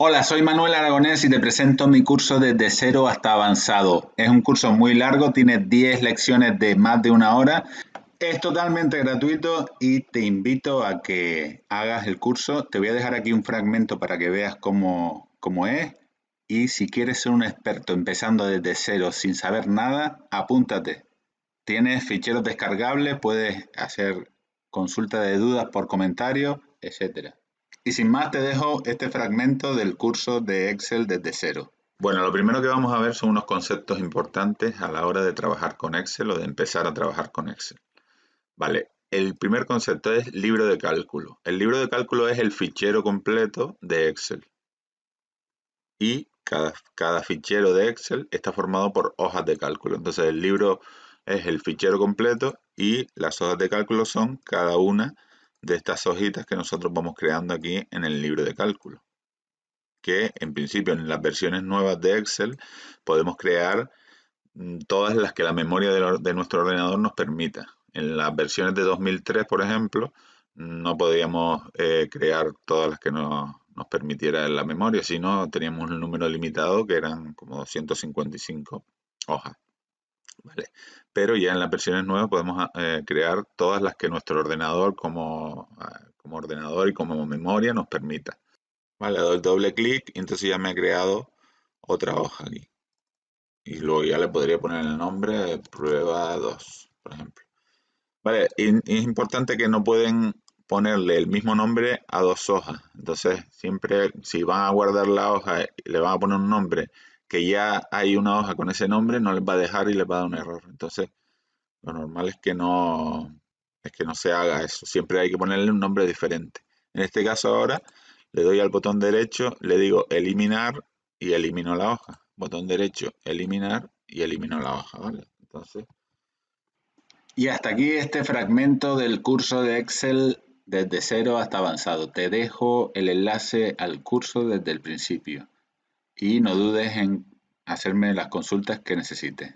Hola, soy Manuel Aragonés y te presento mi curso desde cero hasta avanzado. Es un curso muy largo, tiene 10 lecciones de más de una hora. Es totalmente gratuito y te invito a que hagas el curso. Te voy a dejar aquí un fragmento para que veas cómo es. Y si quieres ser un experto empezando desde cero sin saber nada, apúntate. Tienes ficheros descargables, puedes hacer consulta de dudas por comentario, etcétera. Y sin más te dejo este fragmento del curso de Excel desde cero. Bueno, lo primero que vamos a ver son unos conceptos importantes a la hora de trabajar con Excel o de empezar a trabajar con Excel. Vale, el primer concepto es libro de cálculo. El libro de cálculo es el fichero completo de Excel. Y cada fichero de Excel está formado por hojas de cálculo. Entonces el libro es el fichero completo y las hojas de cálculo son cada una de estas hojitas que nosotros vamos creando aquí en el libro de cálculo. Que en principio en las versiones nuevas de Excel podemos crear todas las que la memoria de nuestro ordenador nos permita. En las versiones de 2003, por ejemplo, no podíamos crear todas las que nos permitiera la memoria, sino teníamos un número limitado que eran como 255 hojas. ¿Vale? Pero ya en las versiones nuevas podemos crear todas las que nuestro ordenador como ordenador y como memoria nos permita. Vale, le doy doble clic y entonces ya me ha creado otra hoja aquí. Y luego ya le podría poner el nombre de prueba 2, por ejemplo. Vale, y es importante que no pueden ponerle el mismo nombre a dos hojas. Entonces, siempre si van a guardar la hoja y le van a poner un nombre que ya hay una hoja con ese nombre, no les va a dejar y les va a dar un error. Entonces, lo normal es que no se haga eso. Siempre hay que ponerle un nombre diferente. En este caso ahora le doy al botón derecho, le digo eliminar y elimino la hoja. Botón derecho, eliminar y elimino la hoja, ¿vale? Entonces. Y hasta aquí este fragmento del curso de Excel desde cero hasta avanzado. Te dejo el enlace al curso desde el principio y no dudes en hacerme las consultas que necesites.